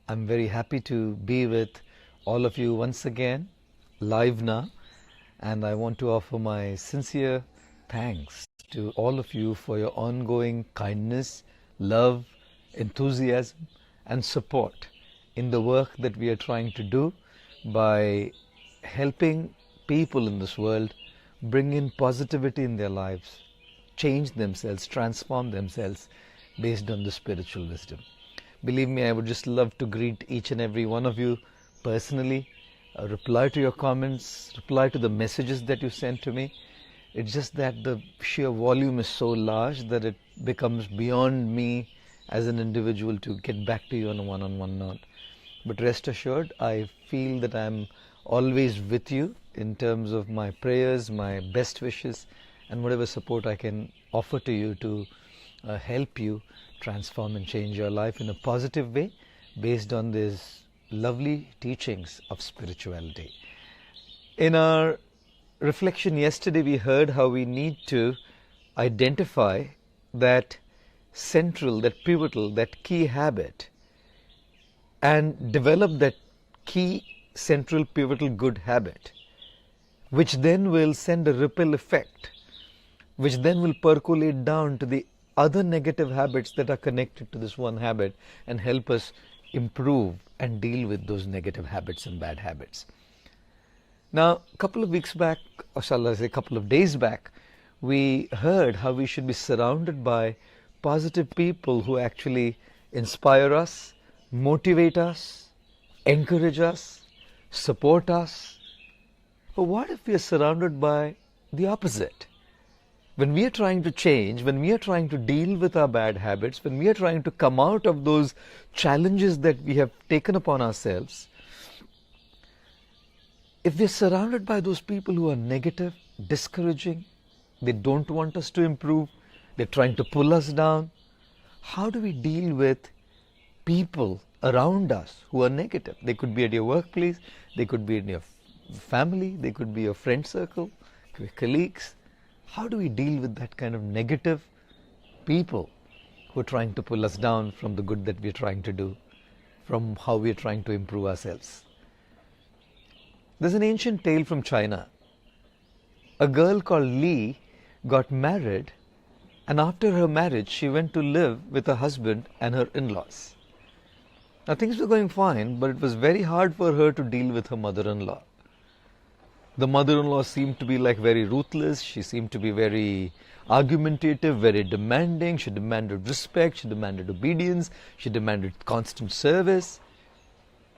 I'm very happy to be with all of you once again, live now, and I want to offer my sincere thanks to all of you for your ongoing kindness, love, enthusiasm, and support in the work that we are trying to do by helping people in this world bring in positivity in their lives, change themselves, transform themselves based on the spiritual wisdom. Believe me, I would just love to greet each and every one of you personally, reply to your comments, reply to the messages that you sent to me. It's just that the sheer volume is so large that it becomes beyond me as an individual to get back to you on a one-on-one note. But rest assured, I feel that I'm always with you in terms of my prayers, my best wishes, and whatever support I can offer to you to help you transform and change your life in a positive way based on these lovely teachings of spirituality. In our reflection yesterday, we heard how we need to identify that central, that pivotal, that key habit and develop that key central pivotal good habit, which then will send a ripple effect, which then will percolate down to the other negative habits that are connected to this one habit and help us improve and deal with those negative habits and bad habits. Now, a couple of weeks back, or shall I say a couple of days back, we heard how we should be surrounded by positive people who actually inspire us, motivate us, encourage us, support us. But what if we are surrounded by the opposite? When we are trying to change, when we are trying to deal with our bad habits, when we are trying to come out of those challenges that we have taken upon ourselves, if we are surrounded by those people who are negative, discouraging, they don't want us to improve, they're trying to pull us down, how do we deal with people around us who are negative? They could be at your workplace, they could be in your family, they could be your friend circle, your colleagues. How do we deal with that kind of negative people who are trying to pull us down from the good that we are trying to do, from how we are trying to improve ourselves? There's an ancient tale from China. A girl called Li got married, and after her marriage she went to live with her husband and her in-laws. Now things were going fine, but it was very hard for her to deal with her mother-in-law. The mother-in-law seemed to be like very ruthless, she seemed to be very argumentative, very demanding, she demanded respect, she demanded obedience, she demanded constant service.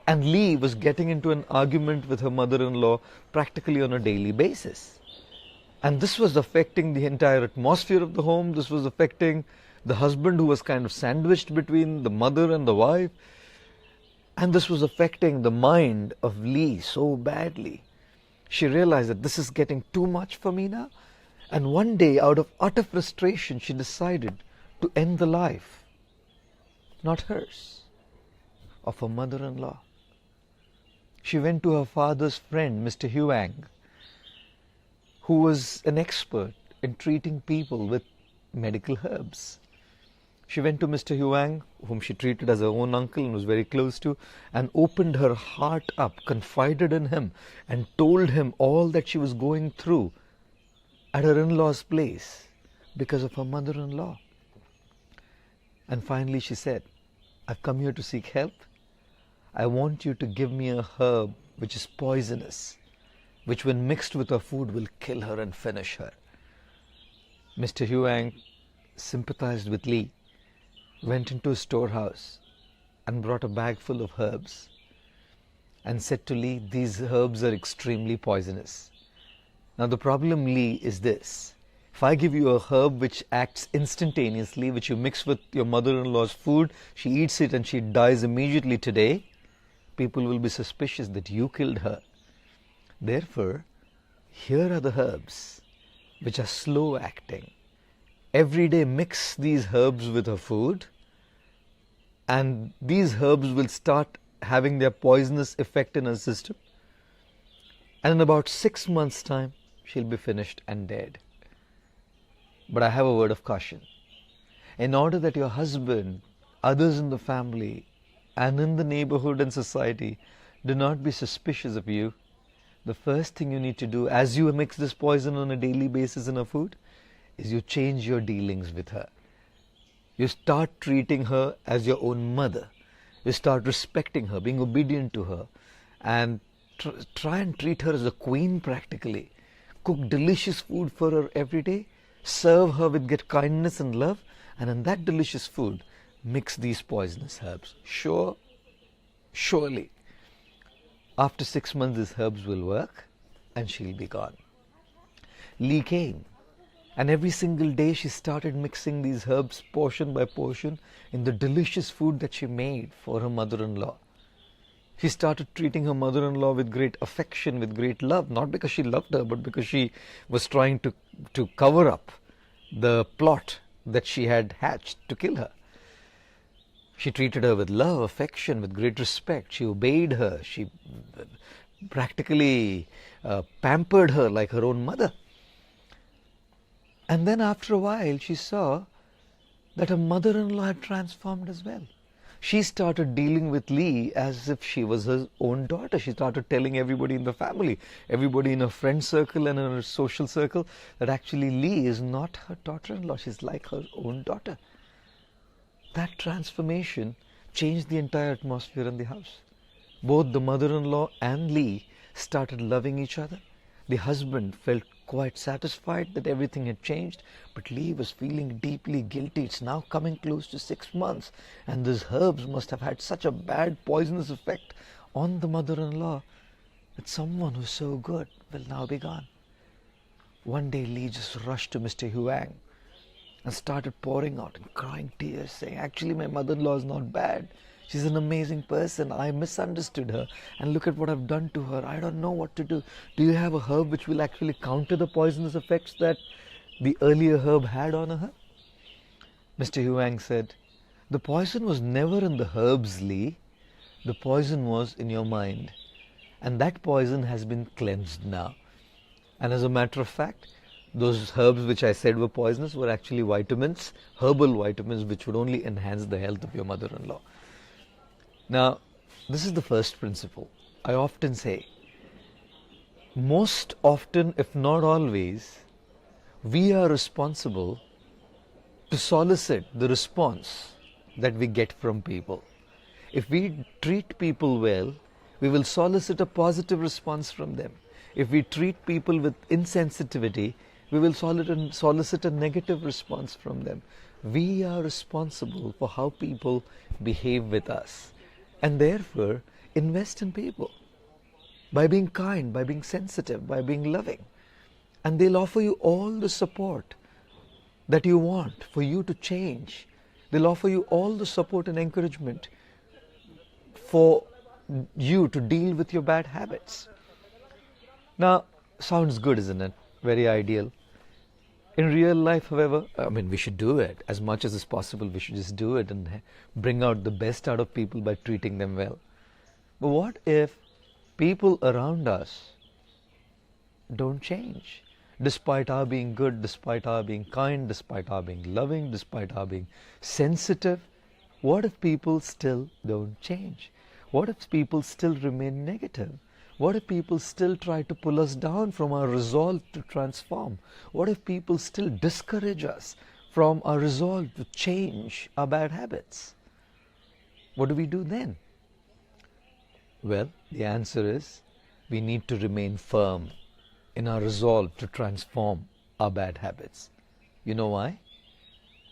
And Lee was getting into an argument with her mother-in-law practically on a daily basis. And this was affecting the entire atmosphere of the home, this was affecting the husband who was kind of sandwiched between the mother and the wife. And this was affecting the mind of Lee so badly. She realized that this is getting too much for me now. And one day, out of utter frustration, she decided to end the life, not hers, of her mother-in-law. She went to her father's friend, Mr. Huang, who was an expert in treating people with medical herbs. She went to Mr. Huang, whom she treated as her own uncle and was very close to, and opened her heart up, confided in him, and told him all that she was going through at her in-law's place because of her mother-in-law. And finally she said, I've come here to seek help. I want you to give me a herb which is poisonous, which when mixed with her food will kill her and finish her. Mr. Huang sympathized with Lee, went into a storehouse and brought a bag full of herbs and said to Lee, these herbs are extremely poisonous. Now the problem, Lee, is this. If I give you a herb which acts instantaneously, which you mix with your mother-in-law's food, she eats it and she dies immediately today, people will be suspicious that you killed her. Therefore, here are the herbs which are slow acting. Every day mix these herbs with her food, and these herbs will start having their poisonous effect in her system. And in about 6 months' time, she'll be finished and dead. But I have a word of caution. In order that your husband, others in the family, and in the neighborhood and society do not be suspicious of you, the first thing you need to do as you mix this poison on a daily basis in her food is you change your dealings with her. You start treating her as your own mother. You start respecting her, being obedient to her, and try and treat her as a queen practically. Cook delicious food for her every day. Serve her with great kindness and love. And in that delicious food, mix these poisonous herbs. Surely, after 6 months, these herbs will work and she'll be gone. Lee came, and every single day she started mixing these herbs portion by portion in the delicious food that she made for her mother-in-law. She started treating her mother-in-law with great affection, with great love, not because she loved her, but because she was trying to cover up the plot that she had hatched to kill her. She treated her with love, affection, with great respect. She obeyed her. She practically pampered her like her own mother. And then after a while, she saw that her mother-in-law had transformed as well. She started dealing with Lee as if she was her own daughter. She started telling everybody in the family, everybody in her friend circle and in her social circle, that actually Lee is not her daughter-in-law. She's like her own daughter. That transformation changed the entire atmosphere in the house. Both the mother-in-law and Lee started loving each other. The husband felt quite satisfied that everything had changed, but Lee was feeling deeply guilty. It's now coming close to 6 months, and these herbs must have had such a bad poisonous effect on the mother-in-law that someone who's so good will now be gone. One day Lee just rushed to Mr. Huang and started pouring out and crying tears, saying, actually my mother-in-law is not bad. She's an amazing person. I misunderstood her, and look at what I've done to her. I don't know what to do. Do you have a herb which will actually counter the poisonous effects that the earlier herb had on her? Mr. Huang said, the poison was never in the herbs, Lee. The poison was in your mind. And that poison has been cleansed now. And as a matter of fact, those herbs which I said were poisonous were actually vitamins, herbal vitamins, which would only enhance the health of your mother-in-law. Now, this is the first principle. I often say, most often, if not always, we are responsible to solicit the response that we get from people. If we treat people well, we will solicit a positive response from them. If we treat people with insensitivity, we will solicit a negative response from them. We are responsible for how people behave with us. And therefore, invest in people by being kind, by being sensitive, by being loving. And they'll offer you all the support that you want for you to change. They'll offer you all the support and encouragement for you to deal with your bad habits. Now, sounds good, isn't it? Very ideal. In real life, however, we should do it as much as is possible. We should just do it and bring out the best out of people by treating them well. But what if people around us don't change? Despite our being good, despite our being kind, despite our being loving, despite our being sensitive, what if people still don't change? What if people still remain negative? What if people still try to pull us down from our resolve to transform? What if people still discourage us from our resolve to change our bad habits? What do we do then? Well, the answer is we need to remain firm in our resolve to transform our bad habits. You know why?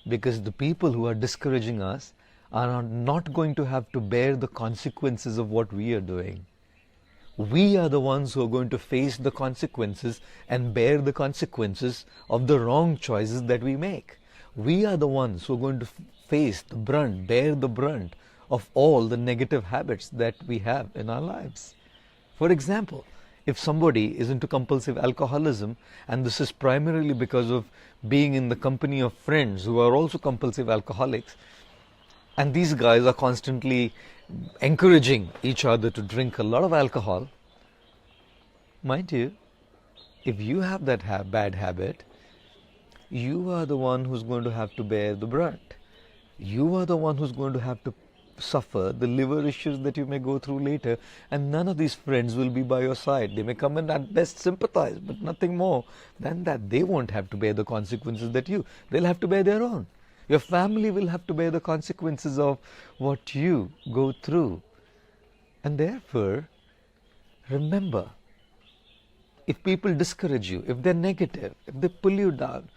Because the people who are discouraging us are not going to have to bear the consequences of what we are doing. We are the ones who are going to face the consequences and bear the consequences of the wrong choices that we make. We are the ones who are going to face the brunt, bear the brunt of all the negative habits that we have in our lives. For example, if somebody is into compulsive alcoholism, and this is primarily because of being in the company of friends who are also compulsive alcoholics, and these guys are constantly encouraging each other to drink a lot of alcohol, mind you, if you have that bad habit, you are the one who's going to have to bear the brunt. You are the one who's going to have to suffer, the liver issues that you may go through later, and none of these friends will be by your side. They may come and at best sympathize, but nothing more than that. They won't have to bear the consequences that they'll have to bear their own. Your family will have to bear the consequences of what you go through. And therefore, remember, if people discourage you, if they're negative, if they pull you down,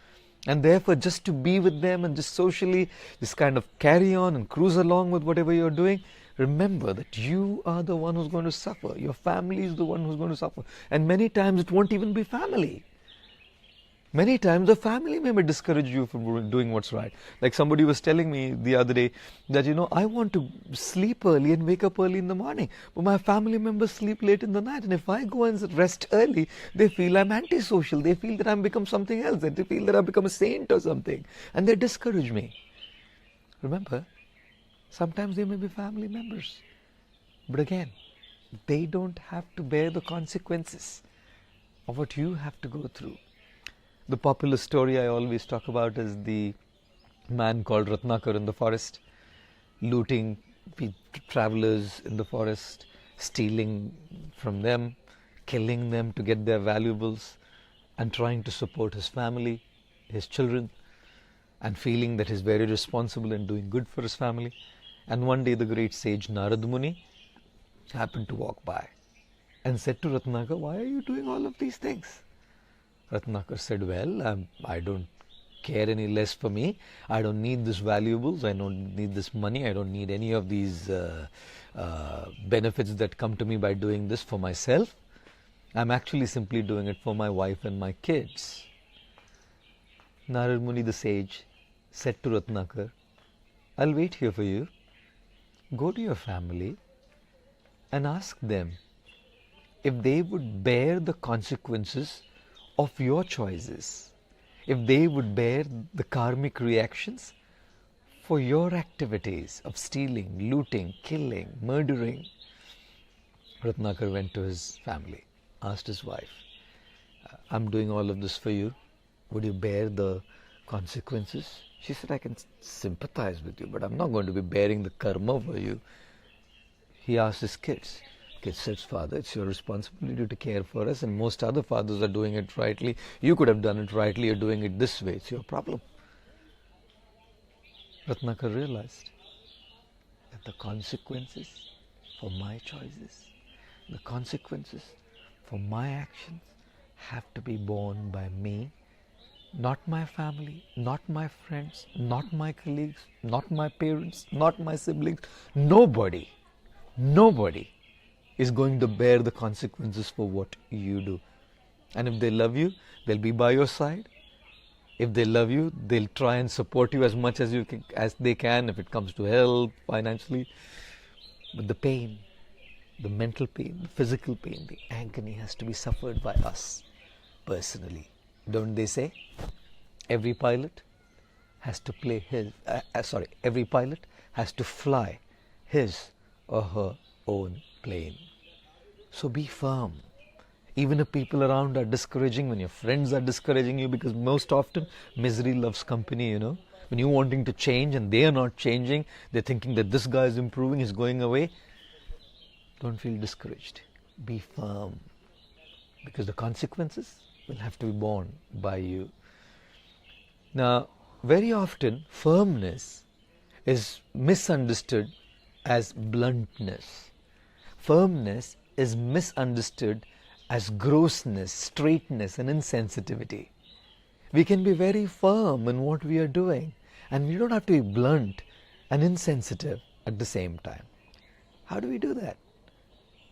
and therefore just to be with them and just socially just kind of carry on and cruise along with whatever you're doing, remember that you are the one who's going to suffer. Your family is the one who's going to suffer. And many times it won't even be family. Many times the family may discourage you from doing what's right. Like somebody was telling me the other day that, I want to sleep early and wake up early in the morning. But my family members sleep late in the night. And if I go and rest early, they feel I'm antisocial. They feel that I've become something else. They feel that I've become a saint or something. And they discourage me. Remember, sometimes they may be family members. But again, they don't have to bear the consequences of what you have to go through. The popular story I always talk about is the man called Ratnakar in the forest, looting travelers in the forest, stealing from them, killing them to get their valuables, and trying to support his family, his children, and feeling that he's very responsible and doing good for his family. And one day the great sage Narad Muni happened to walk by and said to Ratnakar, "Why are you doing all of these things?" Ratnakar said, "Well, I don't care any less for me. I don't need these valuables. I don't need this money. I don't need any of these benefits that come to me by doing this for myself. I'm actually simply doing it for my wife and my kids." Narad Muni the sage said to Ratnakar, "I'll wait here for you. Go to your family and ask them if they would bear the consequences of your choices, if they would bear the karmic reactions for your activities of stealing, looting, killing, murdering." Ratnakar went to his family, asked his wife, "I'm doing all of this for you. Would you bear the consequences?" She said, "I can sympathize with you, but I'm not going to be bearing the karma for you." He asked his kids. Kid says, "Father, it's your responsibility to care for us, and most other fathers are doing it rightly. You could have done it rightly. You're doing it this way. It's your problem." Ratnakar realized that the consequences for my choices, the consequences for my actions have to be borne by me, not my family, not my friends, not my colleagues, not my parents, not my siblings. Nobody is going to bear the consequences for what you do. And if they love you, they'll be by your side. If they love you, they'll try and support you as much as they can if it comes to help, financially. But the pain, the mental pain, the physical pain, the agony has to be suffered by us personally. Don't they say? Every pilot has to fly his or her own plane. So be firm. Even if people around are discouraging, when your friends are discouraging you, because most often misery loves company, When you're wanting to change and they are not changing, they're thinking that this guy is improving, he's going away. Don't feel discouraged. Be firm. Because the consequences will have to be borne by you. Now, very often, firmness is misunderstood as bluntness. Firmness is misunderstood as grossness, straightness, and insensitivity. We can be very firm in what we are doing, and we don't have to be blunt and insensitive at the same time. How do we do that?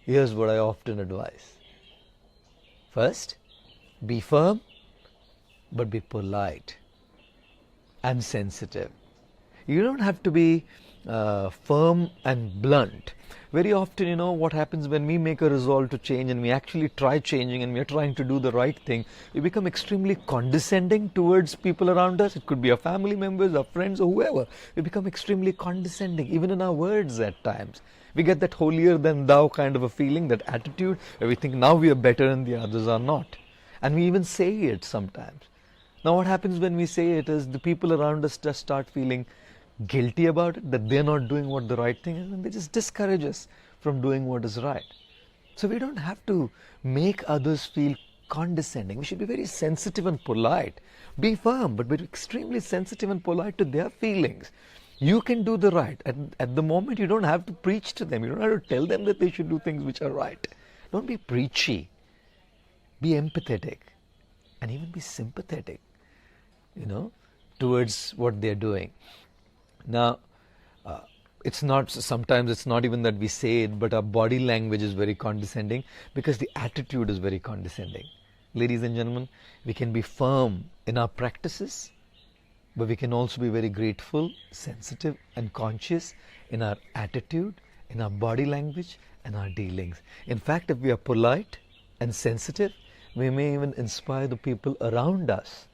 Here's what I often advise. First, be firm, but be polite and sensitive. You don't have to be firm and blunt. Very often, what happens when we make a resolve to change and we actually try changing and we are trying to do the right thing, we become extremely condescending towards people around us. It could be our family members, our friends, or whoever. We become extremely condescending, even in our words at times. We get that holier than thou kind of a feeling, that attitude, where we think now we are better and the others are not. And we even say it sometimes. Now what happens when we say it is the people around us just start feeling guilty about it, that they're not doing what the right thing is, and they just discourage us from doing what is right. So we don't have to make others feel condescending. We should be very sensitive and polite. Be firm, but be extremely sensitive and polite to their feelings. You can do the right. At the moment, you don't have to preach to them. You don't have to tell them that they should do things which are right. Don't be preachy. Be empathetic and even be sympathetic, towards what they're doing. Now, sometimes it's not even that we say it, but our body language is very condescending because the attitude is very condescending. Ladies and gentlemen, we can be firm in our practices, but we can also be very grateful, sensitive and conscious in our attitude, in our body language and our dealings. In fact, if we are polite and sensitive, we may even inspire the people around us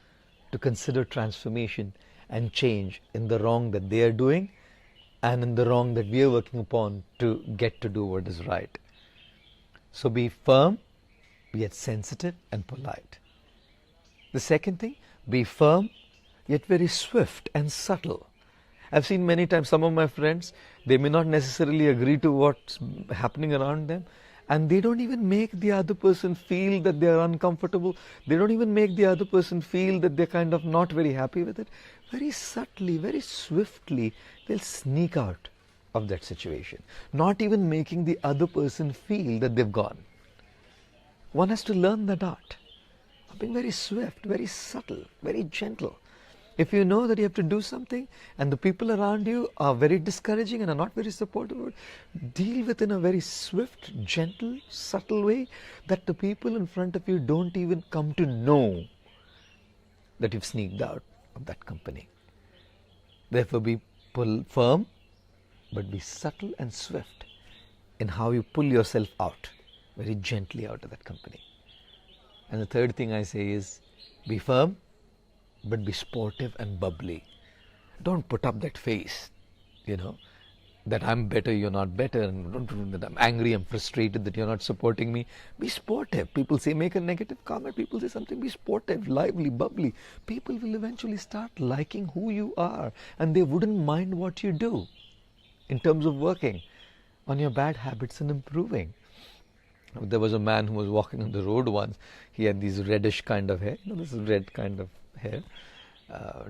to consider transformation and change in the wrong that they are doing and in the wrong that we are working upon to get to do what is right. So be firm, yet sensitive and polite. The second thing, be firm, yet very swift and subtle. I've seen many times some of my friends, they may not necessarily agree to what's happening around them, and they don't even make the other person feel that they're uncomfortable. They don't even make the other person feel that they're kind of not very happy with it. Very subtly, very swiftly, they'll sneak out of that situation, not even making the other person feel that they've gone. One has to learn that art of being very swift, very subtle, very gentle. If you know that you have to do something and the people around you are very discouraging and are not very supportive, deal with in a very swift, gentle, subtle way that the people in front of you don't even come to know that you've sneaked out of that company. Therefore, be firm, but be subtle and swift in how you pull yourself out, very gently out of that company. And the third thing I say is, be firm, but be sportive and bubbly. Don't put up that face, that I'm better, you're not better, and don't that I'm angry, I'm frustrated that you're not supporting me. Be sportive. People say make a negative comment, people say something, be sportive, lively, bubbly. People will eventually start liking who you are, and they wouldn't mind what you do in terms of working on your bad habits and improving. There was a man who was walking on the road once. He had these reddish kind of hair, this is red kind of hair,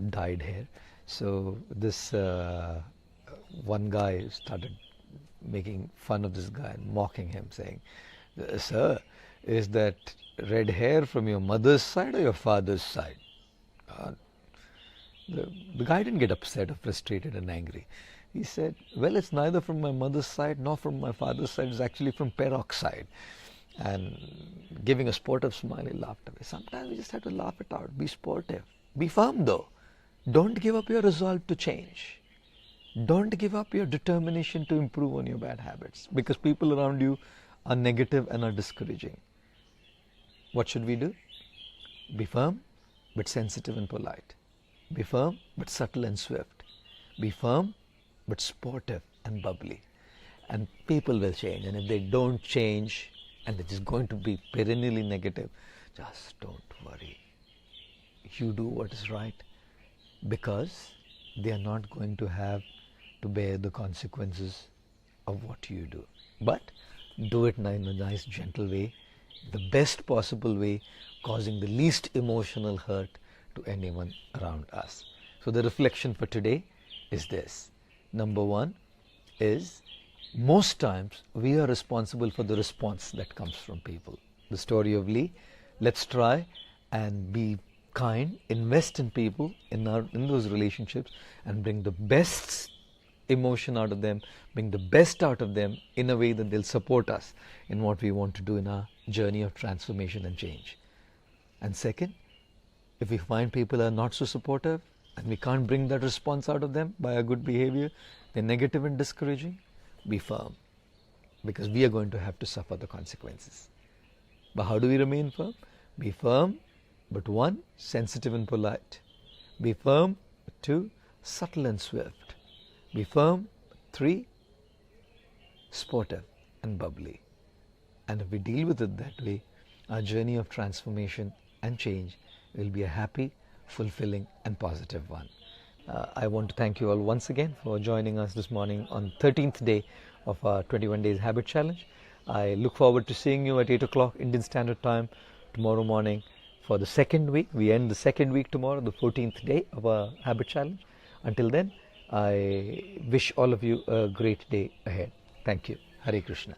dyed hair. So this one guy started making fun of this guy and mocking him, saying, "Sir, is that red hair from your mother's side or your father's side?" The guy didn't get upset or frustrated and angry. He said, "Well, it's neither from my mother's side nor from my father's side. It's actually from peroxide." And giving a sportive smile, he laughed away. Sometimes we just have to laugh it out. Be sportive. Be firm though. Don't give up your resolve to change. Don't give up your determination to improve on your bad habits, because people around you are negative and are discouraging. What should we do? Be firm, but sensitive and polite. Be firm, but subtle and swift. Be firm, but sportive and bubbly. And people will change. And if they don't change, and they're just going to be perennially negative, just don't worry. You do what is right, because they are not going to have to bear the consequences of what you do. But do it in a nice, gentle way, the best possible way, causing the least emotional hurt to anyone around us. So the reflection for today is this. Number one is, most times we are responsible for the response that comes from people. The story of Lee. Let's try and be kind, invest in people, in those relationships, and bring the best emotion out of them, bring the best out of them in a way that they'll support us in what we want to do in our journey of transformation and change. And second, if we find people are not so supportive and we can't bring that response out of them by our good behavior, they're negative and discouraging, be firm, because we are going to have to suffer the consequences. But how do we remain firm? Be firm, but one, sensitive and polite. Be firm, but two, subtle and swift. Be firm, three, sportive and bubbly. And if we deal with it that way, our journey of transformation and change will be a happy, fulfilling and positive one. I want to thank you all once again for joining us this morning on 13th day of our 21 Days Habit Challenge. I look forward to seeing you at 8 o'clock Indian Standard Time tomorrow morning for the second week. We end the second week tomorrow, the 14th day of our Habit Challenge. Until then, I wish all of you a great day ahead. Thank you. Hare Krishna.